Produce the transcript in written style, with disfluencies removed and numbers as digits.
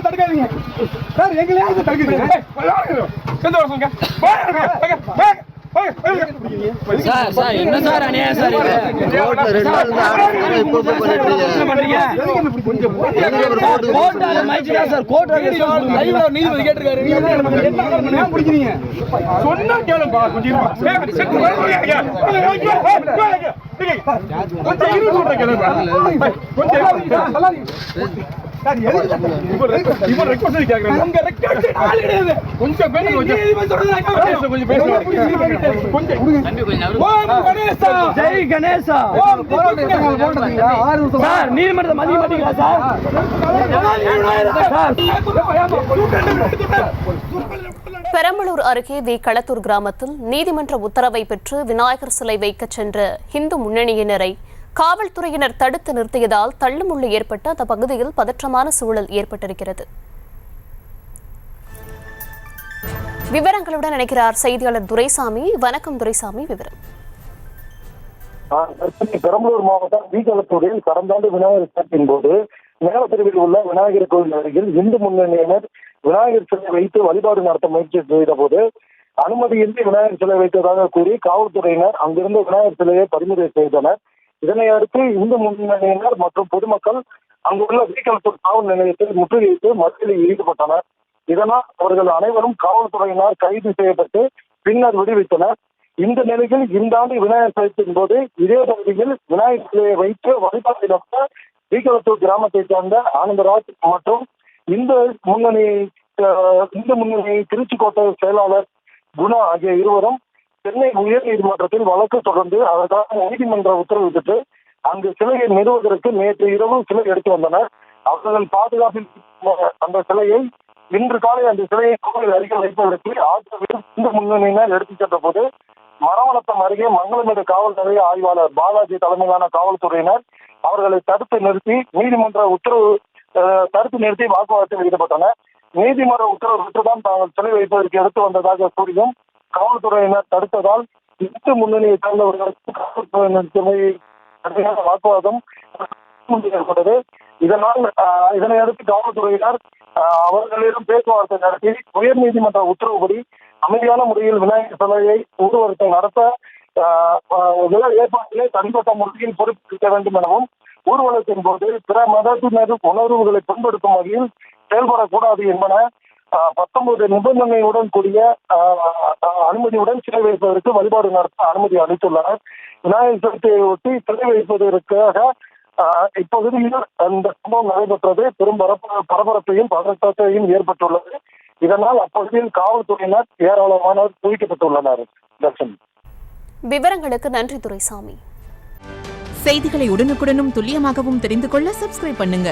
தடுக்காதீங்க sir, எங்களையா தடுக்குறீங்க? Sir என்ன sir அநியாயம் sir நீதிபதி கேட்டிருக்காரு. சொன்னா கேளுப்பா, நீதிமன்றத்தை மதிய மாட்டீங்களா சார்? பெரம்பலூர் அருகே வி களத்தூர் கிராமத்தில் நீதிமன்ற உத்தரவை பெற்று விநாயகர் சிலை வைக்க சென்ற இந்து முன்னணியினரை காவல்துறையினர் தடுத்து நிறுத்தியதால் தள்ளுமுள்ளு ஏற்பட்டு அந்த பகுதியில் பதற்றமான சூழல் ஏற்பட்டிருக்கிறது. விவரங்களுடன் இணைக்கிறார் செய்தியாளர் துரைசாமி. வணக்கம் துரைசாமி, விவரம். பெரம்பலூர் மாவட்டம் வி களத்தூரில் கடந்த ஆண்டு விநாயகர் சதுர்த்தியின் போது மேலப்பிரிவில் உள்ள விநாயகர் கோவில் அருகில் இந்து முன்னணியினர் விநாயகர் சிலை வைத்து வழிபாடு நடத்த முயற்சி செய்த போது அனுமதியின்றி விநாயகர் சிலை வைத்ததாக கூறி காவல்துறையினர் அங்கிருந்து விநாயகர் சிலையை பறிமுதல் செய்தனர். இதனை அடுத்து இந்து முன்னணியினர் மற்றும் பொதுமக்கள் அங்குள்ள வி களத்தூர் காவல் நிலையத்தில் முற்றுகையிட்டு மறியலில் ஈடுபட்டனர். இதனால் அவர்கள் அனைவரும் காவல்துறையினர் கைது செய்யப்பட்டு பின்னர் விடுவித்தனர். இந்த நிலையில் இந்த ஆண்டு விநாயகர் சதுர்த்தியின் போது இதே பகுதியில் விநாயகர் சிலையை வைத்து வழிபாடு நடத்த வி களத்தூர் கிராமத்தைச் சேர்ந்த ஆனந்தராஜ் மற்றும் இந்து முன்னணி திருச்சி கோட்டை செயலாளர் குணா ஆகிய இருவரும் சென்னை உயர் நீதிமன்றத்தில் வழக்கு தொடர்ந்து அதற்காக நீதிமன்ற உத்தரவு பெற்று அங்கு சிலையை நிறுவுவதற்கு நேற்று இரவு சிலை எடுத்து வந்தனர். அவர்கள் பாதுகாப்பில் அந்த சிலையை இன்று காலை அந்த சிலையை கோவில் அருகில் வைப்பதற்கு இந்து முன்னணியினர் எடுத்துச் சென்ற போது மரவளத்தம் அருகே மங்களமேடு காவல் நிலைய ஆய்வாளர் பாலாஜி தலைமையிலான காவல்துறையினர் அவர்களை தடுத்து நிறுத்தி வாக்குவாதத்தில் ஈடுபட்டனர். நீதிமன்ற உத்தரவு பெற்றுதான் தாங்கள் சிலை வைப்பதற்கு எடுத்து வந்ததாக கூறியும் காவல்துறையினர் தடுத்ததால் இந்து முன்னணியை சேர்ந்தவர்களுக்கு காவல்துறையினர் சிலையை வாக்குவாதம் ஏற்பட்டது. இதனையடுத்து காவல்துறையினர் அவர்களிடம் பேச்சுவார்த்தை நடத்தி உயர் நீதிமன்ற உத்தரவுப்படி அமைதியான முறையில் விநாயகர் சிலையை ஊர்வலத்தை நடத்த ஏற்பாட்டிலே தனிப்பட்ட முறையில் பொறுப்பேற்க வேண்டும் எனவும் ஊர்வலத்தின் போது பிற மதத்தினர் உணர்வுகளை புண்படுத்தும் வகையில் செயல்படக்கூடாது என்பன 19 நிபந்தனையுடன் கூடிய அனுமதியுடன் சிலை வைப்பதற்கு வழிபாடு நடத்த அனுமதி அளித்துள்ளனர். விநாயகர் சதுர்த்தியை ஒட்டி சிலை வைப்பதற்காக இப்பகுதியில் அந்த சம்பவம் நடைபெற்றது பெரும் பரபரப்பையும் பதற்றத்தையும் ஏற்பட்டுள்ளது. இதனால் அப்பகுதியில் காவல்துறையினர் ஏராளமானோர் குவிக்கப்பட்டுள்ளனர். விவரங்களுக்கு நன்றி துரைசாமி. செய்திகளை உடனுக்குடனும் துல்லியமாகவும் தெரிந்து கொள்ள சப்ஸ்கிரைப் பண்ணுங்க.